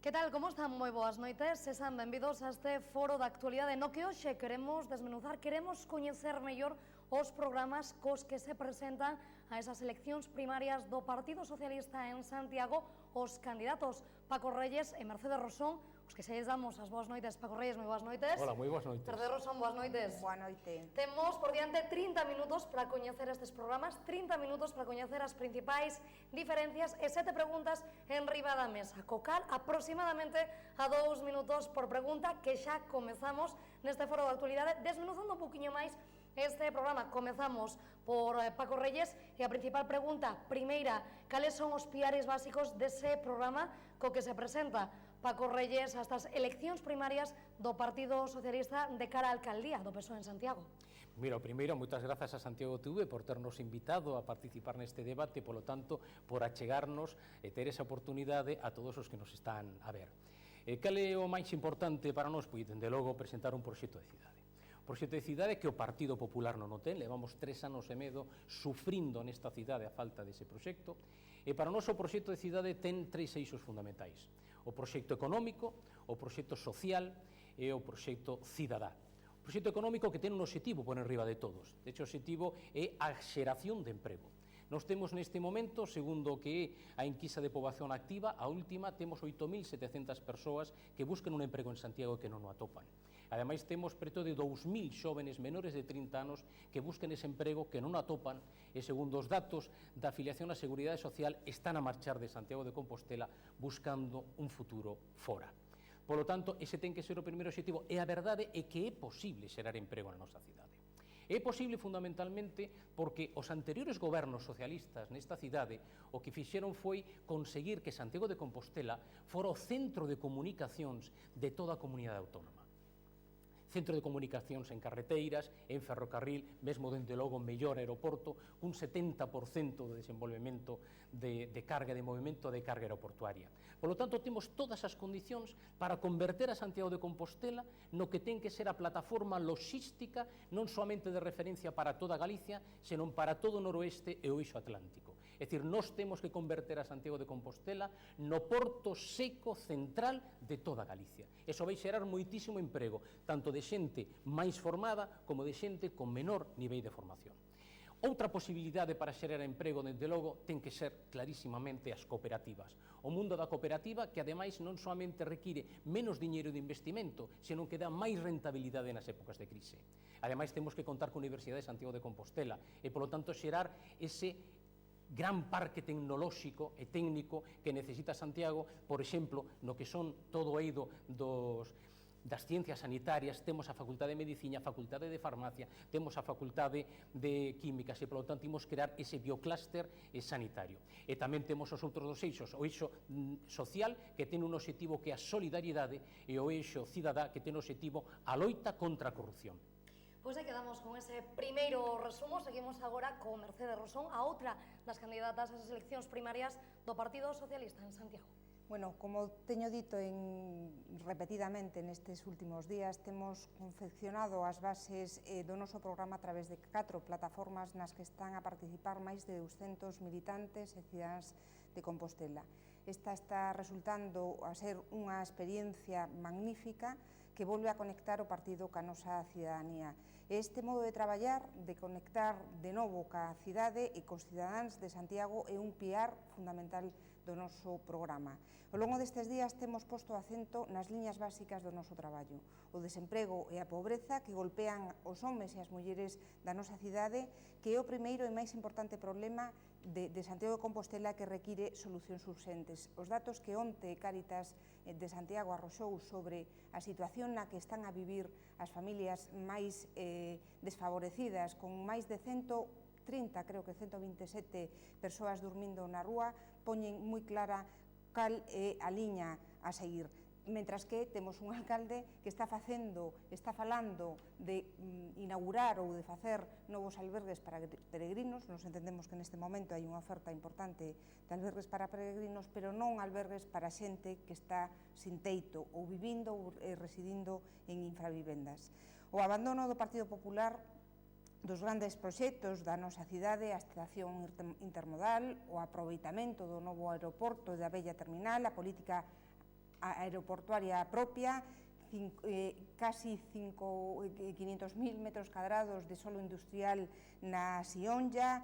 Que tal, como están? Moi boas noites, sexan benvidos a este foro da actualidade no que hoxe queremos desmenuzar, queremos coñecer mellor os programas cos que se presentan a esas eleccións primarias do Partido Socialista en Santiago, os candidatos Paco Reyes e Mercedes Rosón, os que se damos as boas noites. Paco Reyes, moi boas noites. Hola, moi boas noites. Mercedes Rosón, boas noites. Boa noite. Temos por diante 30 minutos para coñecer estes programas, 30 minutos para coñecer as principais diferencias e 7 preguntas en riba da mesa, co cal aproximadamente a 2 minutos por pregunta, que xa comezamos neste foro de actualidade desmenuzando un poquinho máis este programa. Comezamos por Paco Reyes e a principal pregunta, primeira, cales son os piares básicos dese programa co que se presenta Paco Reyes a estas eleccións primarias do Partido Socialista de cara á alcaldía do PSOE en Santiago? Mira, primeiro, moitas grazas a Santiago TV por ternos invitado a participar neste debate, polo tanto, por achegarnos e ter esa oportunidade a todos os que nos están a ver. Cal é o máis importante para nós? Pois, dende logo, presentar un proxecto de cidade. Proxecto de cidade que o Partido Popular non o ten, levamos 3 anos e medio sufrindo nesta cidade a falta dese proxecto, e para nós o proxecto de cidade ten 3 eixos fundamentais: o proxecto económico, o proxecto social e o proxecto cidadá. O proxecto económico que ten un obxectivo por enriba de todos, de hecho o obxectivo é a xeración de emprego. Nós temos neste momento, segundo que é a enquisa de poboación activa, a última, temos 8.700 persoas que buscan un emprego en Santiago e que non o atopan. Ademais, temos preto de 2.000 xóvenes menores de 30 anos que busquen ese emprego, que non o atopan, e segundo os datos da afiliación á Seguridade Social, están a marchar de Santiago de Compostela buscando un futuro fora. Polo tanto, ese ten que ser o primeiro obxectivo, e a verdade é que é posible xerar emprego na nosa cidade. É posible fundamentalmente porque os anteriores gobernos socialistas nesta cidade o que fixeron foi conseguir que Santiago de Compostela fora o centro de comunicacións de toda a comunidade autónoma. Centro de comunicacións en carreteiras, en ferrocarril, mesmo dende logo mellor aeroporto, un 70% de desenvolvemento de carga, de movimento de carga aeroportuaria. Por lo tanto, temos todas as condicións para converter a Santiago de Compostela no que ten que ser a plataforma logística non somente de referencia para toda Galicia, senón para todo o noroeste e o eixo atlántico. É dicir, nós temos que converter a Santiago de Compostela no porto seco central de toda Galicia. Eso vai xerar moitísimo emprego, tanto de xente máis formada como de xente con menor nivel de formación. Outra posibilidade para xerar emprego, dende logo, ten que ser clarísimamente as cooperativas. O mundo da cooperativa que, ademais, non soamente require menos diñeiro de investimento, senón que dá máis rentabilidade nas épocas de crise. Ademais, temos que contar con a Universidade de Santiago de Compostela e, polo tanto, xerar ese gran parque tecnolóxico e técnico que necesita Santiago, por exemplo, no que son todo o eido das ciencias sanitarias, temos a Facultade de Medicina, a Facultade de Farmacia, temos a Facultade de Químicas e, polo tanto, imos crear ese bioclúster sanitario. E tamén temos os outros dos eixos, o eixo social, que ten un obxectivo que é a solidariedade, e o eixo cidadá, que ten o obxectivo a loita contra a corrupción. Pois aí quedamos con ese primeiro resumo. Seguimos agora con Mercedes Rosón, a outra das candidatas ás eleccións primarias do Partido Socialista en Santiago. Bueno, como teño dito repetidamente nestes últimos días, temos confeccionado as bases do noso programa a través de 4 plataformas nas que están a participar máis de 200 militantes e cidadáns de Compostela. Esta está resultando a ser unha experiencia magnífica que volve a conectar o partido ca nosa cidadanía. Este modo de traballar, de conectar de novo ca cidade e cos cidadáns de Santiago é un piar fundamental do noso programa. Ao longo destes días temos posto o acento nas liñas básicas do noso traballo: o desemprego e a pobreza que golpean os homes e as mulleres da nosa cidade, que é o primeiro e máis importante problema de Santiago de Compostela que require solucións urxentes. Os datos que onte Cáritas de Santiago arroxou sobre a situación na que están a vivir as familias máis desfavorecidas, con máis de 130, creo que 127 persoas dormindo na rúa, poñen moi clara cal é a liña a seguir. Mentras que temos un alcalde que está falando de inaugurar ou de facer novos albergues para peregrinos. Nos entendemos que neste momento hai unha oferta importante de albergues para peregrinos, pero non albergues para xente que está sin teito ou vivindo ou residindo en infravivendas. O abandono do Partido Popular dos grandes proxectos da nosa cidade, a estación intermodal, o aproveitamento do novo aeroporto da bella terminal, a política aeroportuaria propia, casi 500.000 metros cadrados de solo industrial na Sionlla,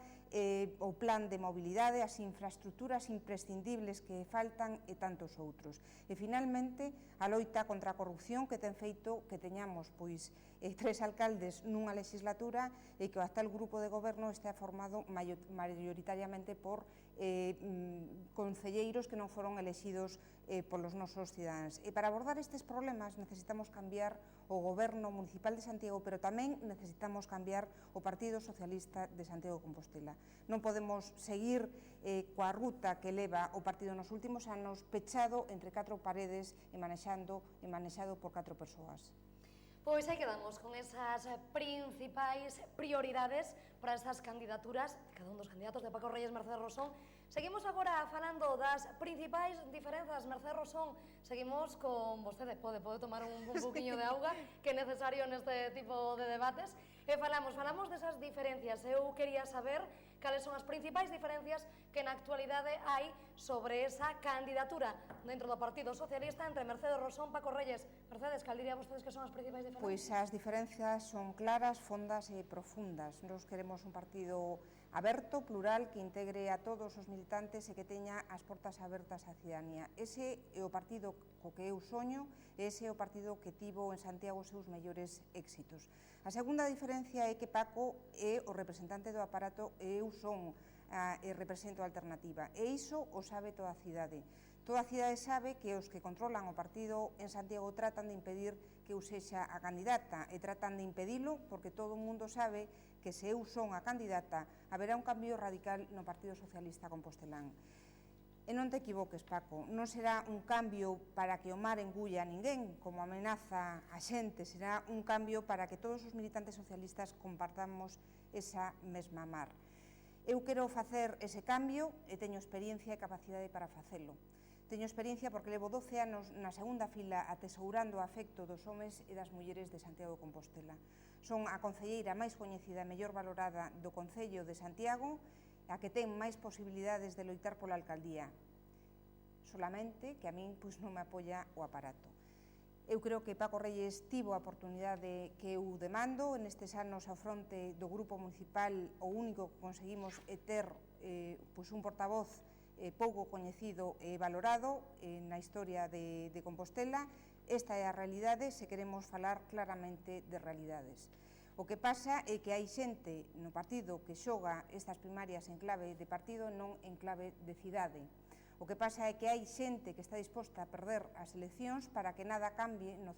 o plan de mobilidade, as infraestructuras imprescindibles que faltan e tantos outros. E finalmente, a loita contra a corrupción que ten feito que teñamos 3 alcaldes nunha legislatura e que o actual grupo de goberno está formado maioritariamente por concelleiros que non foron elexidos polos nosos cidadáns. E para abordar estes problemas necesitamos cambiar o goberno municipal de Santiago, pero tamén necesitamos cambiar o Partido Socialista de Santiago de Compostela. Non podemos seguir coa ruta que leva o partido nos últimos anos pechado entre 4 paredes e manexado por 4 persoas. Pois aí quedamos con esas principais prioridades para estas candidaturas de cada un dos candidatos de Paco Reyes, Mercedes Rosón. Seguimos agora falando das principais diferenzas. Mercedes Rosón, seguimos con vostede, pode tomar un buquiño de auga que é necesario neste tipo de debates. E falamos desas diferencias. Eu quería saber cales son as principais diferencias que na actualidade hai sobre esa candidatura dentro do Partido Socialista entre Mercedes Rosón e Paco Reyes. Mercedes, cal diría vostedes que son as principais diferencias? Pois as diferencias son claras, fondas e profundas. Nos queremos un partido aberto, plural, que integre a todos os militantes e que teña as portas abertas á cidadanía. Ese é o partido co que eu soño, e ese é o partido que tivo en Santiago os seus mellores éxitos. A segunda diferencia é que Paco é o representante do aparato e eu son e represento a alternativa. E iso o sabe toda a cidade. Toda a cidade sabe que os que controlan o partido en Santiago tratan de impedir que eu sexa a candidata e tratan de impedilo porque todo o mundo sabe que se eu son a candidata haberá un cambio radical no Partido Socialista compostelán. E non te equivoques, Paco, non será un cambio para que o mar engulla a ninguén, como amenaza a xente, será un cambio para que todos os militantes socialistas compartamos esa mesma mar. Eu quero facer ese cambio e teño experiencia e capacidade para facelo. Teño experiencia porque levo 12 anos na segunda fila atesourando o afecto dos homes e das mulleres de Santiago de Compostela. Son a concelleira máis coñecida e mellor valorada do Concello de Santiago, a que ten máis posibilidades de loitar pola alcaldía. Solamente que a min non me apoia o aparato. Eu creo que Paco Reyes tivo a oportunidade que eu demando. Nestes anos ao fronte do grupo municipal o único que conseguimos é ter un portavoz pouco coñecido e valorado na historia de Compostela. Esta é a realidade se queremos falar claramente de realidades. O que pasa é que hai xente no partido que xoga estas primarias en clave de partido e non en clave de cidade. O que pasa é que hai xente que está disposta a perder as eleccións para que nada cambie no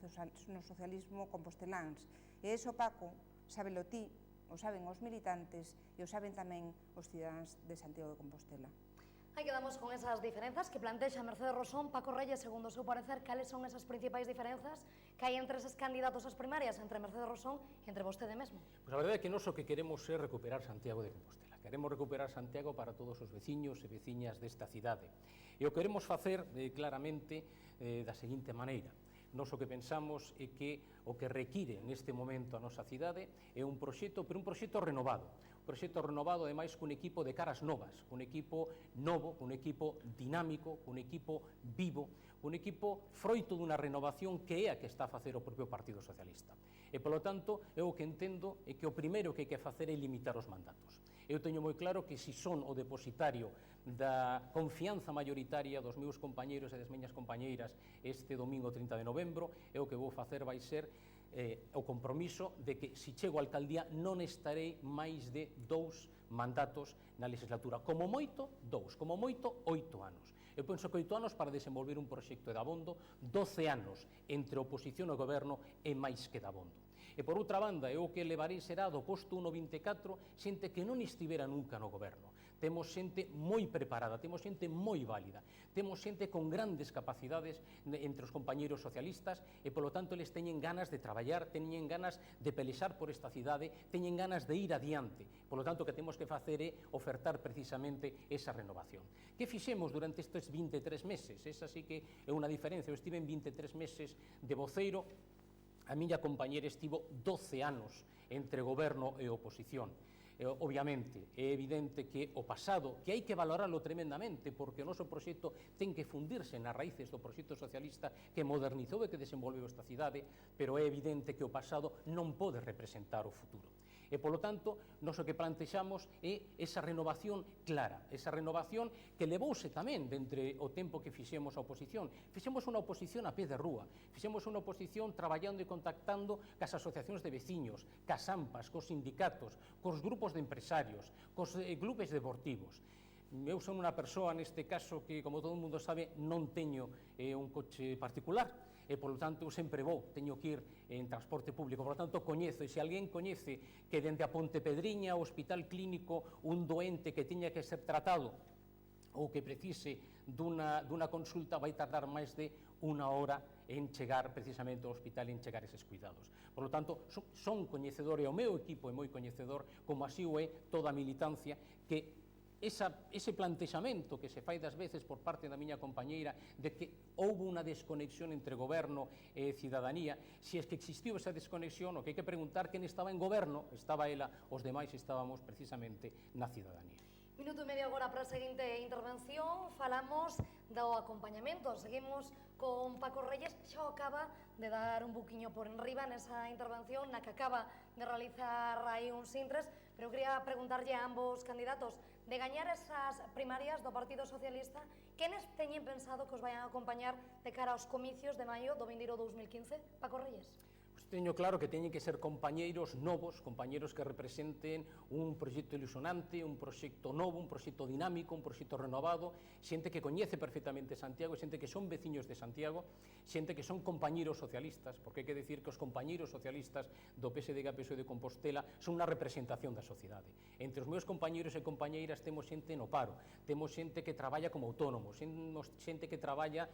socialismo composteláns. E iso, Paco, sábelo ti, o saben os militantes e o saben tamén os cidadáns de Santiago de Compostela. Aí quedamos con esas diferenzas que plantexa Mercedes Rosón. Paco Reyes, segundo o seu parecer, cales son esas principais diferenzas que hai entre eses candidatos ás primarias, entre Mercedes Rosón e entre vostede mesmo? Pois a verdade é que nós o que queremos é recuperar Santiago de Compostela. Queremos recuperar Santiago para todos os veciños e veciñas desta cidade. E o queremos facer claramente da seguinte maneira. Nós o que pensamos é que o que require neste momento a nosa cidade é un proxecto, pero un proxecto renovado. Un proxecto renovado, ademais, cun equipo de caras novas, cun equipo novo, cun equipo dinámico, cun equipo vivo, un equipo froito dunha renovación que é a que está a facer o propio Partido Socialista. E, polo tanto, eu o que entendo é que o primeiro que hai que facer é limitar os mandatos. Eu teño moi claro que se son o depositario da confianza maioritaria dos meus compañeiros e das miñas compañeiras este domingo 30 de novembro, e o que vou facer vai ser o compromiso de que se chego á alcaldía non estarei máis de 2 mandatos na legislatura, como moito 2, como moito 8 anos. Eu penso que 8 anos para desenvolver un proxecto de abondo, 12 anos entre oposición e goberno é máis que de abondo. E por outra banda, eu que levarei será do posto 1.24 xente que non estivera nunca no goberno. Temos xente moi preparada, temos xente moi válida, temos xente con grandes capacidades entre os compañeiros socialistas e, polo tanto, eles teñen ganas de traballar, teñen ganas de pelexar por esta cidade, teñen ganas de ir adiante. Polo tanto, o que temos que facer é ofertar precisamente esa renovación. Que fixemos durante estes 23 meses? Esa sí que é unha diferencia. Eu estive en 23 meses de voceiro, a miña compañera estivo 12 anos entre goberno e oposición. Obviamente, é evidente que o pasado, que hai que valorarlo tremendamente, porque o noso proxecto ten que fundirse nas raíces do proxecto socialista que modernizou e que desenvolveu esta cidade, pero é evidente que o pasado non pode representar o futuro. E, polo tanto, nós o que plantexamos é esa renovación clara, esa renovación que levouse tamén dentre o tempo que fixemos a oposición. Fixemos unha oposición a pé de rúa, fixemos unha oposición traballando e contactando cas asociacións de veciños, cas AMPAs, cos sindicatos, cos grupos de empresarios, cos clubes deportivos. Eu son unha persoa, neste caso, que, como todo o mundo sabe, non teño un coche particular, e, polo tanto, sempre vou, teño que ir en transporte público, polo tanto, coñezo, e se alguén coñece que dende a Pontepedriña, o Hospital Clínico, un doente que tiña que ser tratado ou que precise dunha consulta vai tardar máis de unha hora en chegar precisamente ao hospital, en chegar eses cuidados. Por lo tanto, son coñecedor, e o meu equipo é moi coñecedor, como así o é toda a militancia, que ese plantexamento que se fai das veces por parte da miña compañeira de que houve unha desconexión entre goberno e cidadanía, se é que existiu esa desconexión, o que hai que preguntar quen estaba en goberno, estaba ela, os demais estábamos precisamente na cidadanía. Minuto e medio agora para a seguinte intervención. Falamos do acompañamento. Seguimos con Paco Reyes, xa acaba de dar un buquiño por enriba nesa intervención na que acaba de realizar aí uns intres, pero quería preguntarlle a ambos candidatos, de gañar esas primarias do Partido Socialista, quenes teñen pensado que os vayan a acompañar de cara aos comicios de maio do vindeiro 2015? Paco Reyes. Teño claro que teñen que ser compañeiros novos, compañeiros que representen un proxecto ilusionante, un proxecto novo, un proxecto dinámico, un proxecto renovado, xente que coñece perfectamente Santiago, xente que son veciños de Santiago, xente que son compañeiros socialistas, porque hai que decir que os compañeiros socialistas do PSDG e PSOE de Compostela son unha representación da sociedade. Entre os meus compañeiros e compañeiras temos xente no paro, temos xente que traballa como autónomos, xente que traballa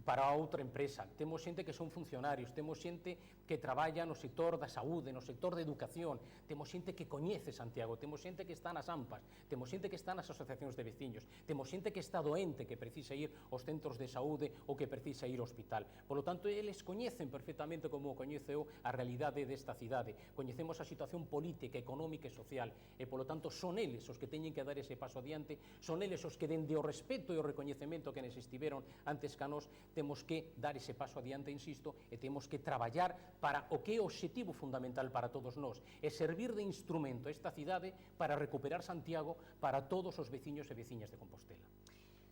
para outra empresa, temos xente que son funcionarios, temos xente que traballa no sector da saúde, no sector da educación, temos xente que coñece Santiago, temos xente que está nas AMPAs, temos xente que está nas asociacións de veciños, temos xente que está doente, que precisa ir aos centros de saúde ou que precisa ir ao hospital. Por lo tanto, eles coñecen perfectamente como coñece eu a realidade desta cidade, coñecemos a situación política, económica e social, e polo tanto son eles os que teñen que dar ese paso adiante, son eles os que dende o respeto e o recoñecemento que neses estiveron antes que a nós, temos que dar ese paso adiante, insisto, e temos que traballar para o que é o obxectivo fundamental para todos nós, é servir de instrumento a esta cidade para recuperar Santiago para todos os veciños e veciñas de Compostela.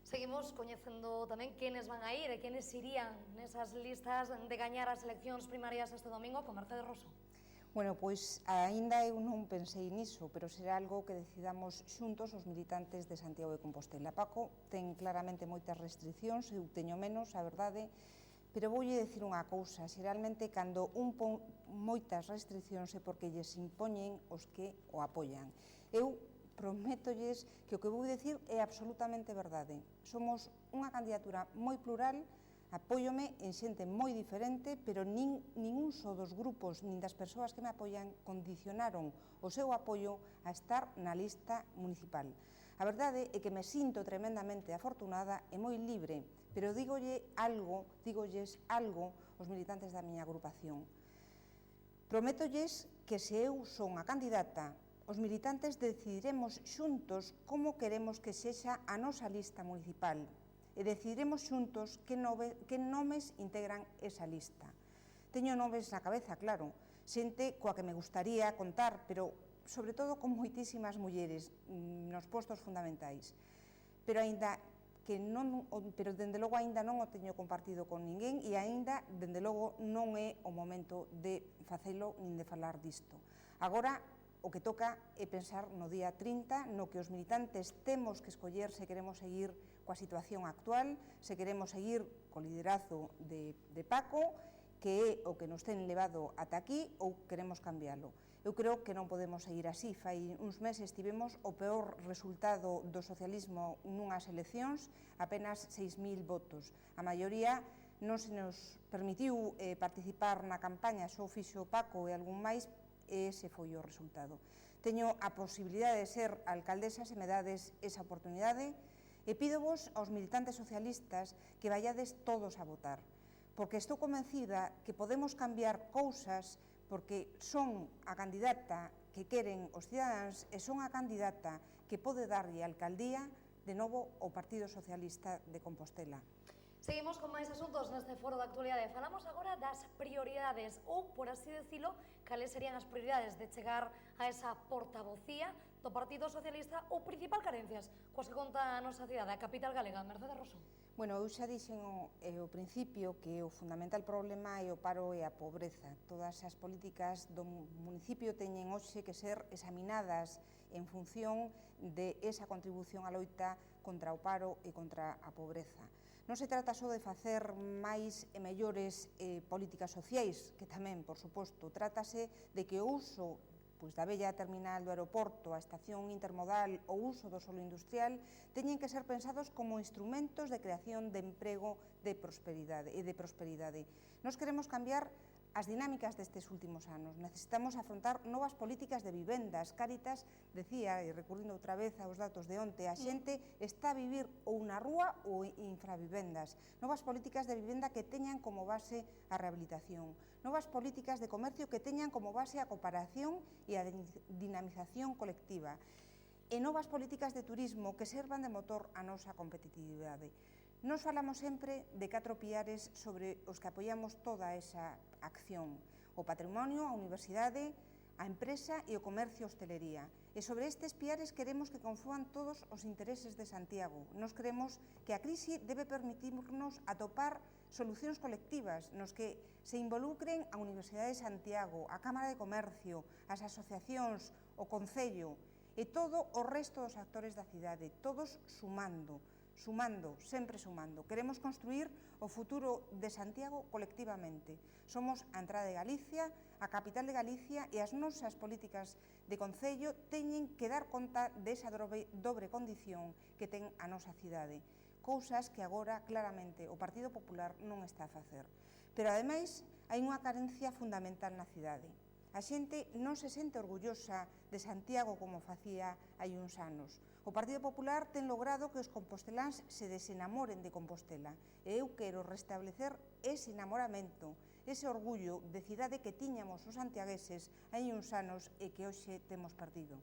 Seguimos coñecendo tamén quenes van a ir e quenes irían nesas listas de gañar as eleccións primarias este domingo con Mercedes Rosso. Bueno, pois aínda eu non pensei niso, pero será algo que decidamos xuntos os militantes de Santiago de Compostela. Paco ten claramente moitas restriccións, eu teño menos, a verdade, pero voulle decir unha cousa, se realmente cando un pon moitas restriccións é porque lles impoñen os que o apoian. Eu prométolles que o que vou decir é absolutamente verdade. Somos unha candidatura moi plural, apóiome en xente moi diferente, pero ningún só dos grupos, nin das persoas que me apoian, condicionaron o seu apoio a estar na lista municipal. A verdade é que me sinto tremendamente afortunada e moi libre, pero dígolles algo aos militantes da miña agrupación. Prométolles que se eu son a candidata, os militantes decidiremos xuntos como queremos que sexa a nosa lista municipal, e decidiremos xuntos que nomes integran esa lista. Teño nomes na cabeza, claro, xente coa que me gustaría contar, pero sobre todo con moitísimas mulleres nos postos fundamentais. Pero dende logo aínda non o teño compartido con ninguén e aínda, dende logo, non é o momento de facelo nin de falar disto. Agora, o que toca é pensar no día 30, no que os militantes temos que escoller se queremos seguir coa situación actual, se queremos seguir co liderazo de Paco, que é o que nos ten levado ata aquí, ou queremos cambiálo. Eu creo que non podemos seguir así. Fai uns meses tivemos o peor resultado do socialismo nunhas eleccións, apenas 6.000 votos. A maioría non se nos permitiu participar na campaña, só fixo Paco e algún máis, e ese foi o resultado. Teño a posibilidade de ser alcaldesa se me dades esa oportunidade e pídovos aos militantes socialistas que vaiades todos a votar, porque estou convencida que podemos cambiar cousas porque son a candidata que queren os cidadáns e son a candidata que pode darlle a alcaldía de novo ao Partido Socialista de Compostela. Seguimos con máis asuntos neste foro de actualidade. Falamos agora das prioridades, ou, por así decirlo, cales serían as prioridades de chegar a esa portavocía do Partido Socialista ou principal carencias coas que conta a nosa cidade, a capital galega. Mercedes Rosón. Bueno, eu xa dixen ao principio que o fundamental problema é o paro e a pobreza. Todas as políticas do municipio teñen hoxe que ser examinadas en función de esa contribución á loita contra o paro e contra a pobreza. Non se trata só de facer máis e mellores políticas sociais, que tamén, por suposto, trátase de que o uso da bella terminal do aeroporto, a estación intermodal, o uso do solo industrial, teñen que ser pensados como instrumentos de creación de emprego e de prosperidade. Nos queremos cambiar as dinámicas destes últimos anos. Necesitamos afrontar novas políticas de vivendas. Cáritas decía, e recurrindo outra vez aos datos de onte, a xente está a vivir ou na rúa ou infravivendas. Novas políticas de vivenda que teñan como base a rehabilitación. Novas políticas de comercio que teñan como base a cooperación e a dinamización colectiva. E novas políticas de turismo que servan de motor a nosa competitividade. Nos falamos sempre de 4 piares sobre os que apoiamos toda esa acción: o patrimonio, a universidade, a empresa e o comercio e hostelería. E sobre estes piares queremos que confúan todos os intereses de Santiago. Nos creemos que a crise debe permitirnos atopar solucións colectivas nos que se involucren a Universidade de Santiago, a Cámara de Comercio, as asociacións, o Concello e todo o resto dos actores da cidade, todos sumando, sempre sumando. Queremos construir o futuro de Santiago colectivamente. Somos a entrada de Galicia, a capital de Galicia, e as nosas políticas de Concello teñen que dar conta desa dobre condición que ten a nosa cidade. Cousas que agora, claramente, o Partido Popular non está a facer. Pero, ademais, hai unha carencia fundamental na cidade. A xente non se sente orgullosa de Santiago como facía hai uns anos. O Partido Popular ten logrado que os composteláns se desenamoren de Compostela e eu quero restablecer ese enamoramento, ese orgullo de cidade que tiñamos os santiagueses hai uns anos e que hoxe temos perdido.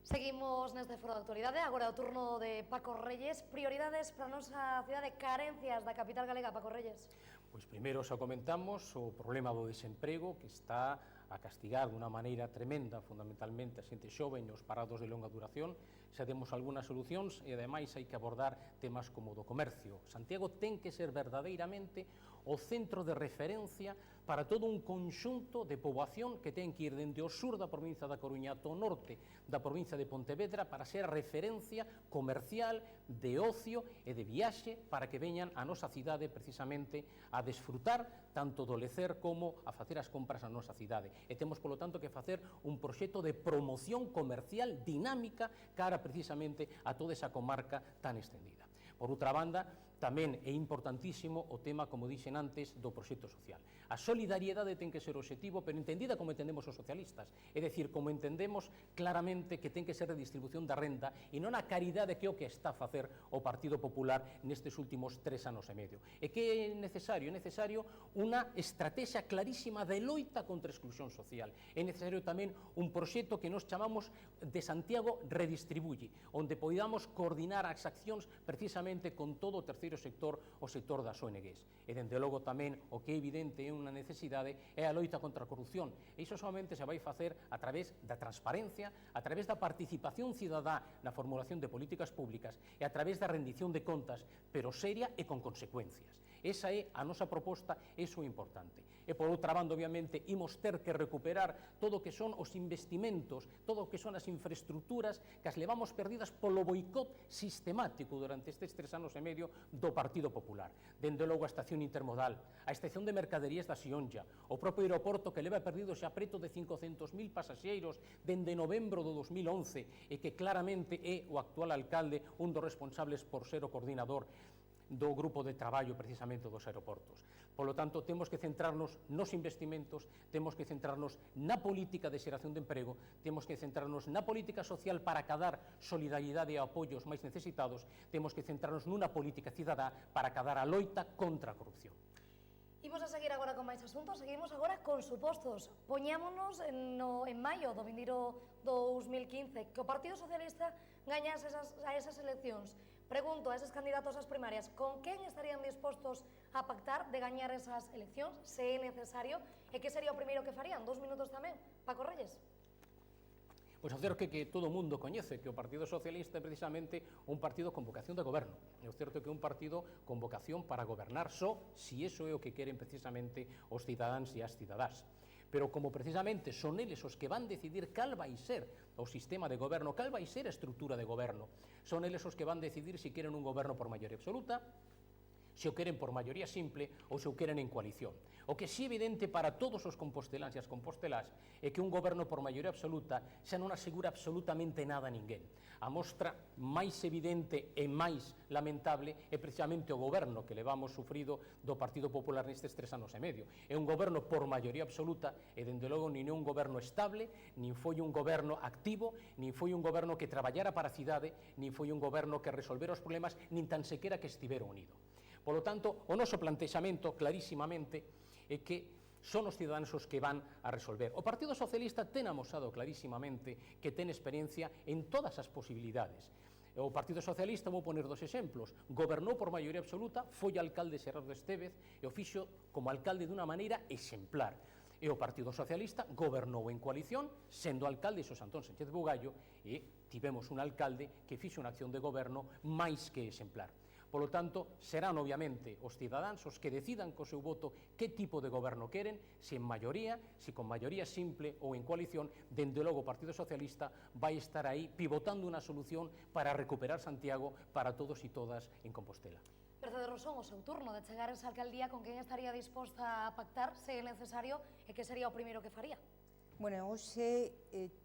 Seguimos neste foro de actualidade, agora o turno de Paco Reyes. Prioridades para a nosa cidade, carencias da capital galega, Paco Reyes. Pois primeiro xa comentamos o problema do desemprego que está a castigar de unha maneira tremenda, fundamentalmente a xente xoven e os parados de longa duración. Xa temos algunhas solucións e, ademais, hai que abordar temas como o do comercio. Santiago ten que ser verdadeiramente o centro de referencia para todo un conxunto de poboación que ten que ir dende o sur da provincia da Coruña ata o norte da provincia de Pontevedra para ser referencia comercial, de ocio e de viaxe para que veñan a nosa cidade precisamente a desfrutar tanto do lecer como a facer as compras na nosa cidade. E temos, polo tanto, que facer un proxecto de promoción comercial dinámica cara precisamente a toda esa comarca tan extendida. Por outra banda, tamén é importantísimo o tema, como dixen antes, do proxecto social. A solidariedade ten que ser o obxectivo, pero entendida como entendemos os socialistas, é dicir, como entendemos claramente que ten que ser a distribución da renda e non a caridade que é o que está a facer o Partido Popular nestes últimos 3 anos e medio. E que é necesario? É necesario unha estrategia clarísima de loita contra a exclusión social. É necesario tamén un proxecto que nos chamamos de Santiago Redistribuye, onde podamos coordinar as accións precisamente con todo o terceiro sector, o sector das ONGs. E, dende logo, tamén, o que é evidente é unha necesidade é a loita contra a corrupción. E iso solamente se vai facer a través da transparencia, a través da participación cidadá na formulación de políticas públicas e a través da rendición de contas, pero seria e con consecuencias. Esa é a nosa proposta, iso é importante. E, por outra banda, obviamente, imos ter que recuperar todo o que son os investimentos, todo o que son as infraestructuras que as levamos perdidas polo boicot sistemático durante estes 3 anos e medio do Partido Popular. Dende logo a estación intermodal, a estación de mercaderías da Xionlla, o propio aeroporto que leva perdido xa preto de 500.000 pasaxeiros dende novembro do 2011 e que claramente é o actual alcalde un dos responsables por ser o coordinador do grupo de traballo precisamente dos aeroportos. Polo tanto, temos que centrarnos nos investimentos, temos que centrarnos na política de xeración de emprego, temos que centrarnos na política social para acadar solidaridade e apoio aos máis necesitados, temos que centrarnos nunha política cidadá para acadar a loita contra a corrupción. Imos a seguir agora con máis asuntos, seguimos agora con supostos. Poñámonos en maio do vindeiro 2015, que o Partido Socialista gañase a esas eleccións. Pregunto a eses candidatos ás primarias, con quen estarían dispostos a pactar de gañar esas eleccións, se é necesario, e que sería o primeiro que farían? 2 minutos tamén, Paco Reyes. Pois o certo é que todo o mundo coñece que o Partido Socialista é precisamente un partido con vocación de goberno. É o certo que é un partido con vocación para gobernar só, se iso é o que queren precisamente os cidadáns e as cidadás. Pero como precisamente son eles os que van decidir cal vai ser o sistema de goberno, cal vai ser a estrutura de goberno, son eles os que van decidir se queren un goberno por maioría absoluta, se o queren por maioría simple ou se o queren en coalición. O que sí é evidente para todos os composteláns e as compostelás é que un goberno por maioría absoluta xa non asegura absolutamente nada a ninguén. A mostra máis evidente e máis lamentable é precisamente o goberno que levamos sufrido do Partido Popular nestes 3 anos e medio. É un goberno por maioría absoluta e, dende logo, nin é un goberno estable, nin foi un goberno activo, nin foi un goberno que traballara para a cidade, nin foi un goberno que resolvera os problemas, nin tan sequera que estivera unido. Polo tanto, o noso plantexamento clarísimamente é que son os cidadáns os que van a resolver. O Partido Socialista ten amosado clarísimamente que ten experiencia en todas as posibilidades. O Partido Socialista, vou poner 2 exemplos, gobernou por maioría absoluta, foi alcalde Xerardo Estévez e o fixo como alcalde dunha maneira exemplar. E o Partido Socialista gobernou en coalición, sendo alcalde Xosé Antón Sánchez Bugallo, e tivemos un alcalde que fixo unha acción de goberno máis que exemplar. Polo tanto, serán obviamente os cidadáns os que decidan co seu voto que tipo de goberno queren, se en maioría, se con maioría simple ou en coalición. Dende logo o Partido Socialista vai estar aí pivotando unha solución para recuperar Santiago para todos e todas en Compostela. Mercedes Rosón, o seu turno de chegar a esa alcaldía, con quen estaría disposta a pactar, se é necesario, e que sería o primeiro que faría? Bueno, hoxe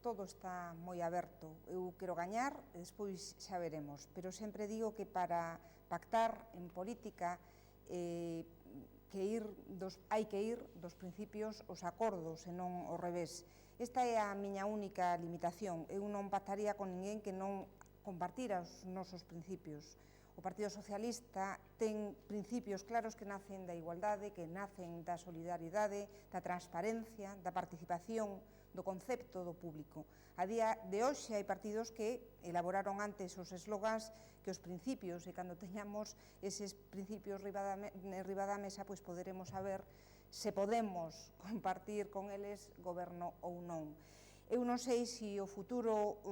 todo está moi aberto. Eu quero gañar e despois xa veremos. Pero sempre digo que para pactar en política hai que ir dos principios aos acordos e non ao revés. Esta é a miña única limitación. Eu non pactaría con ninguén que non compartira os nosos principios. O Partido Socialista ten principios claros que nacen da igualdade, que nacen da solidaridade, da transparencia, da participación, do concepto do público. A día de hoxe hai partidos que elaboraron antes os eslogans que os principios, e cando teñamos eses principios riba da mesa, pois poderemos saber se podemos compartir con eles goberno ou non. Eu non sei se o futuro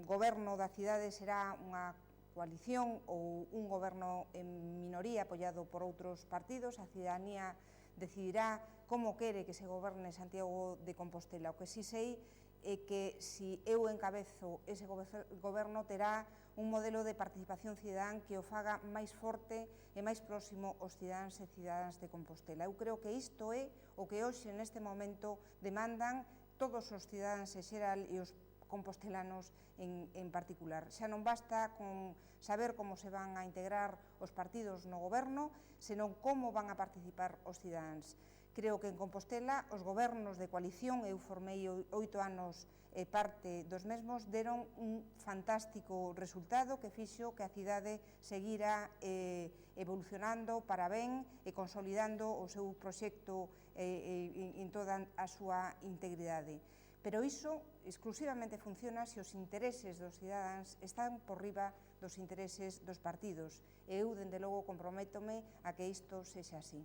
goberno da cidade será unha coalición ou un goberno en minoría apoiado por outros partidos. A cidadanía decidirá como quere que se goberne Santiago de Compostela. O que si sei é que se eu encabezo ese goberno terá un modelo de participación cidadán que o faga máis forte e máis próximo aos cidadáns e cidadáns de Compostela. Eu creo que isto é o que hoxe neste momento demandan todos os cidadáns en xeral e os compostelanos en particular. Xa non basta con saber como se van a integrar os partidos no goberno, senón como van a participar os cidadáns. Creo que en Compostela os gobernos de coalición, eu formei 8 anos e parte dos mesmos, deron un fantástico resultado que fixo que a cidade seguira evolucionando para ben e consolidando o seu proxecto en toda a súa integridade. Pero iso exclusivamente funciona se os intereses dos cidadáns están por riba dos intereses dos partidos. E eu, dende logo, comprométome a que isto sexa así.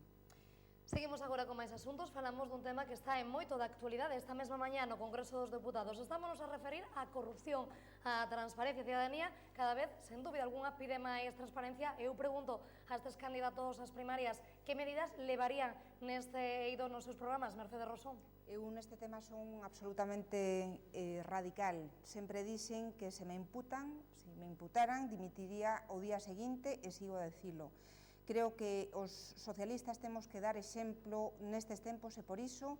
Seguimos agora con máis asuntos, falamos dun tema que está en moito da actualidade. Esta mesma mañá no Congreso dos Deputados estámonos a referir á corrupción, á transparencia e cidadanía. Cada vez, sen dúbida algunha, pide máis transparencia. Eu pregunto a estes candidatos ás primarias que medidas levarían neste eido nos seus programas, Mercedes Rosón. Eu neste tema son absolutamente radical. Sempre dixen que se me imputaran, dimitiría o día seguinte e sigo a dicilo. Creo que os socialistas temos que dar exemplo nestes tempos e por iso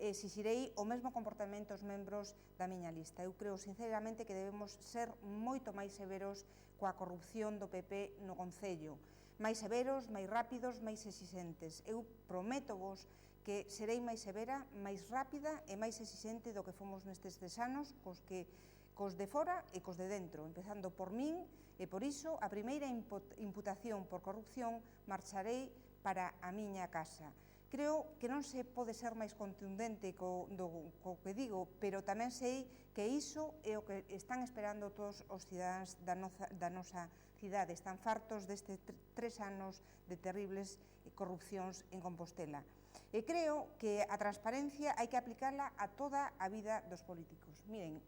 exixirei o mesmo comportamento aos membros da miña lista. Eu creo sinceramente que debemos ser moito máis severos coa corrupción do PP no Concello. Máis severos, máis rápidos, máis exixentes. Eu prométovos que serei máis severa, máis rápida e máis exixente do que fomos nestes 3 anos, cos de fora e cos de dentro, empezando por min, e por iso a primeira imputación por corrupción marcharei para a miña casa. Creo que non se pode ser máis contundente co que digo, pero tamén sei que iso é o que están esperando todos os cidadáns da nosa cidade. Están fartos destes 3 anos de terribles corrupcións en Compostela. E creo que a transparencia hai que aplicala a toda a vida dos políticos. Miren,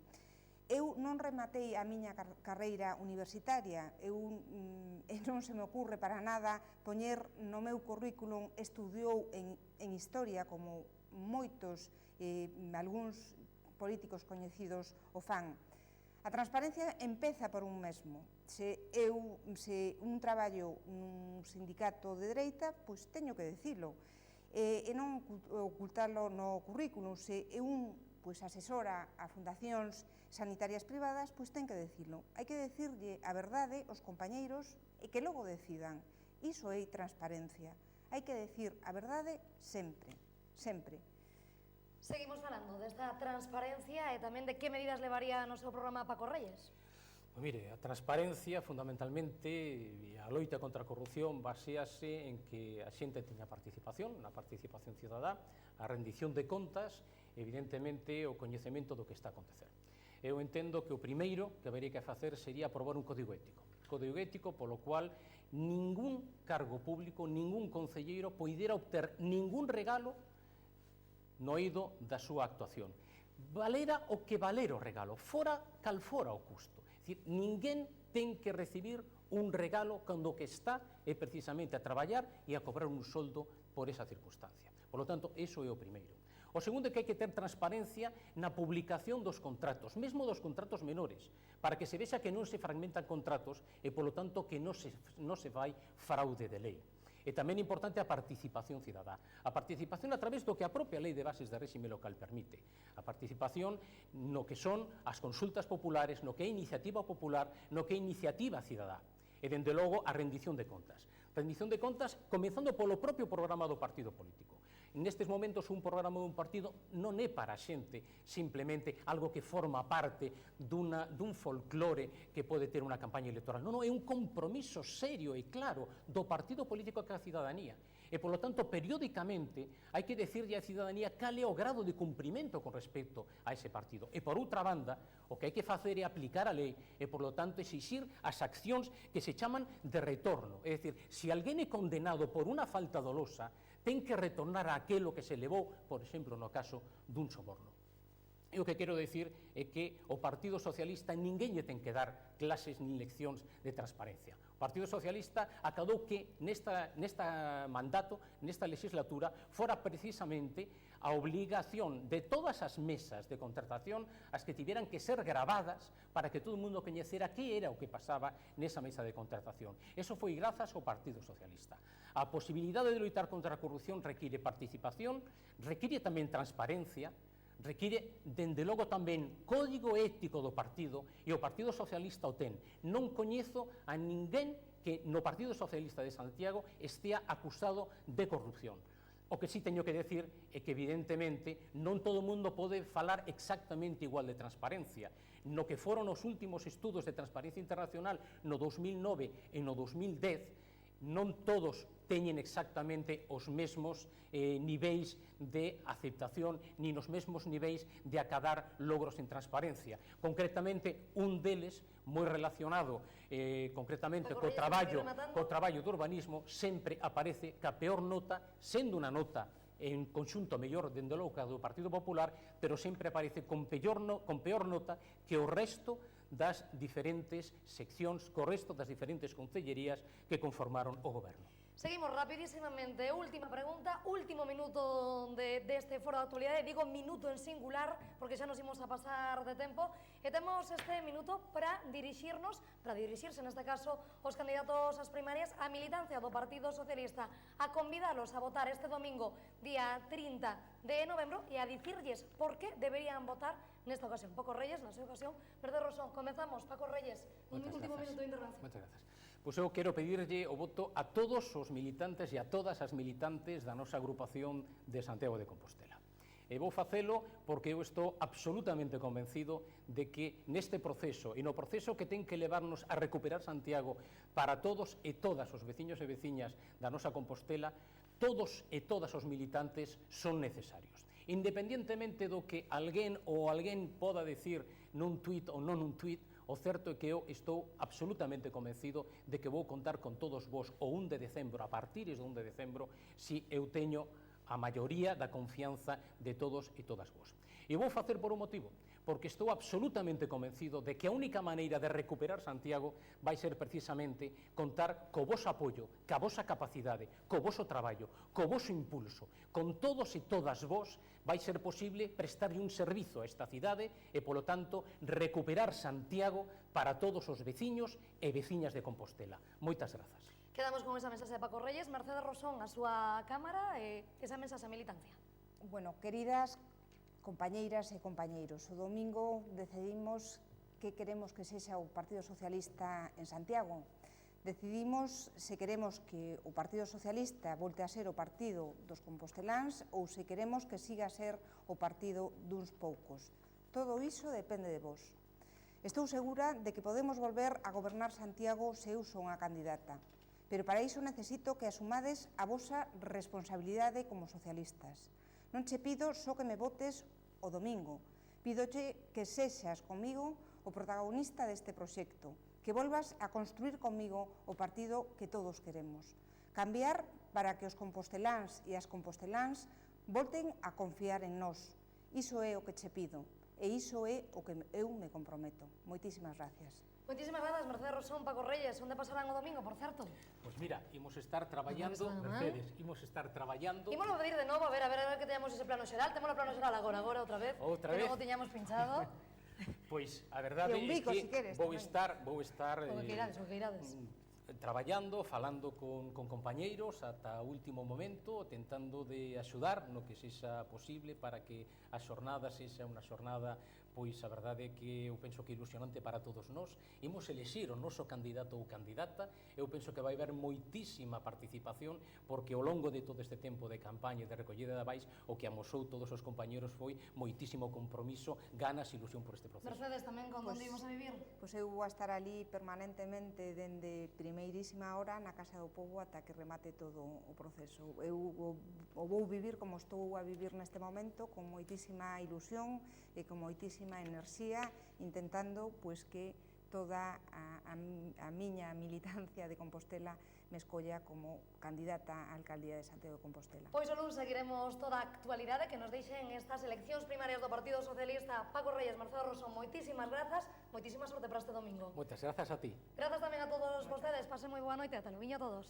eu non rematei a miña carreira universitaria, e non se me ocurre para nada poñer no meu currículum estudiou en historia, como moitos, algúns políticos coñecidos o fan. A transparencia empeza por un mesmo. Se un traballo nun sindicato de dereita, pois teño que dicilo, e non ocultalo no currículum. Se un asesora a fundacións sanitarias privadas, pois ten que dicilo. Hai que dicirlle a verdade aos compañeiros e que logo decidan. Iso é transparencia. Hai que dicir a verdade sempre, sempre. Seguimos falando desta transparencia e tamén de que medidas levaría no seu programa Paco Reyes. Pois mire, a transparencia, fundamentalmente, e a loita contra a corrupción basease en que a xente teña participación, na participación cidadá, a rendición de contas, evidentemente, o coñecemento do que está a acontecer. Eu entendo que o primeiro que habería que facer sería aprobar un código ético. Código ético polo cual ningún cargo público, ningún concelleiro poidera obter ningún regalo no eido da súa actuación. Valera o que valera o regalo, fora cal fora o custo. É dicir, ninguén ten que recibir un regalo cando o que está é precisamente a traballar e a cobrar un soldo por esa circunstancia. Por lo tanto, iso é o primeiro. O segundo é que hai que ter transparencia na publicación dos contratos, mesmo dos contratos menores, para que se vexa que non se fragmentan contratos e, polo tanto, que non se fai fraude de lei. E tamén é importante a participación cidadá. A participación a través do que a propia Lei de Bases de Réxime Local permite. A participación no que son as consultas populares, no que é iniciativa popular, no que é iniciativa cidadá. E, dende logo, a rendición de contas. Rendición de contas comenzando polo propio programa do partido político. Nestes momentos un programa dun partido non é para a xente simplemente algo que forma parte dun folclore que pode ter unha campaña electoral. Non, é un compromiso serio e claro do partido político ca cidadanía. E, polo tanto, periódicamente hai que decirlle á cidadanía cal é o grado de cumprimento con respecto a ese partido. E, por outra banda, o que hai que facer é aplicar a lei e, por lo tanto, exixir as accións que se chaman de retorno. É dicir, se alguén é condenado por unha falta dolosa, ten que retornar a aquelo que se levou, por exemplo, no caso dun soborno. E o que quero decir é que o Partido Socialista ninguén lle ten que dar clases nin leccións de transparencia. O Partido Socialista acadou que nesta mandato, nesta legislatura, fora precisamente a obligación de todas as mesas de contratación as que tiveran que ser gravadas para que todo o mundo coñecera que era o que pasaba nesa mesa de contratación. Eso foi grazas ao Partido Socialista. A posibilidade de loitar contra a corrupción require participación, require tamén transparencia, require, dende logo, tamén código ético do partido, e o Partido Socialista o ten. Non coñezo a ninguén que no Partido Socialista de Santiago estea acusado de corrupción. O que sí teño que decir é que, evidentemente, non todo o mundo pode falar exactamente igual de transparencia. No que foron os últimos estudos de Transparencia Internacional no 2009 e no 2010, non todos teñen exactamente os mesmos niveis de aceptación nin os mesmos niveis de acadar logros en transparencia. Concretamente, un deles, moi relacionado concretamente co traballo do urbanismo, sempre aparece ca peor nota, sendo unha nota en conxunto mellor dende logo do Partido Popular, pero sempre aparece con peor nota que o resto das diferentes seccións, co resto das diferentes concellerías que conformaron o goberno. Seguimos rapidísimamente, última pregunta, último minuto deste foro de actualidade, digo minuto en singular, porque xa nos imos a pasar de tempo, e temos este minuto para dirixirse neste caso os candidatos ás primarias, a militancia do Partido Socialista, a convidalos a votar este domingo, día 30 de novembro, e a dicirlles por que deberían votar nesta ocasión. Paco Reyes, na súa ocasión, Mercedes Rosón, comezamos. Paco Reyes, un último minuto de intervención. Moitas grazas. Pois eu quero pedirlle o voto a todos os militantes e a todas as militantes da nosa agrupación de Santiago de Compostela. E vou facelo porque eu estou absolutamente convencido de que neste proceso e no proceso que ten que levarnos a recuperar Santiago para todos e todas os veciños e veciñas da nosa Compostela, todos e todas os militantes son necesarios. Independientemente do que alguén poda decir nun tuit ou non nun tuit, o certo é que eu estou absolutamente convencido de que vou contar con todos vos o 1 de decembro, a partir do 1 de decembro, si eu teño a maioría da confianza de todos e todas vos. E vou facer por un motivo, porque estou absolutamente convencido de que a única maneira de recuperar Santiago vai ser precisamente contar co voso apoio, ca vosa capacidade, co voso traballo, co voso impulso. Con todos e todas vos vai ser posible prestarlle un servizo a esta cidade e, polo tanto, recuperar Santiago para todos os veciños e veciñas de Compostela. Moitas grazas. Quedamos con esa mensaxe de Paco Reyes. Mercedes Rosón, a súa cámara, e esa mensaxe a militancia. Bueno, queridas compañeiras e compañeiros, o domingo decidimos que queremos que sexa o Partido Socialista en Santiago. Decidimos se queremos que o Partido Socialista volte a ser o partido dos composteláns ou se queremos que siga a ser o partido duns poucos. Todo iso depende de vos. Estou segura de que podemos volver a gobernar Santiago se eu son a candidata, pero para iso necesito que asumades a vosa responsabilidade como socialistas. Non che pido só que me votes o domingo, pídoche que sexas comigo o protagonista deste proxecto, que volvas a construir comigo o partido que todos queremos. Cambiar para que os composteláns e as composteláns volten a confiar en nós. Iso é o que che pido e iso é o que eu me comprometo. Moitísimas gracias. Moitísimas grazas, Mercedes Rosón, Paco Reyes. Onde pasarán o domingo, por certo? Pois mira, imos estar traballando, Mercedes, imos estar traballando... Imos a pedir de novo, a ver que teñamos ese plano xeral. Temos o plano xeral agora outra vez. Outra vez? Que non o tiñamos pinchado. Pois a verdade é que vou estar O que irades. traballando, falando con compañeiros ata o último momento, tentando de axudar no que sexa posible para que a xornada sexa unha xornada, pois a verdade é que eu penso que ilusionante para todos nós. Imos elexir o noso candidato ou candidata, eu penso que vai haber moitísima participación, porque ao longo de todo este tempo de campaña e de recollida de avais, o que amosou todos os compañeros foi moitísimo compromiso, ganas e ilusión por este proceso. Mercedes, tamén con onde imos a vivir? Pois eu vou a estar ali permanentemente dende primeirísima hora na Casa do Pobo ata que remate todo o proceso. Eu o vou vivir como estou a vivir neste momento, con moitísima ilusión e con moitísima enerxía, intentando pois que toda a miña militancia de Compostela me escolla como candidata á alcaldía de Santiago de Compostela. Pois o luns seguiremos toda a actualidade que nos deixen estas eleccións primarias do Partido Socialista. Paco Reyes, Mercedes Rosón, moitísimas grazas, moitísima sorte para este domingo. Moitas grazas a ti. Grazas tamén a todos vostedes, pasen moi boa noite, ata logo a todos.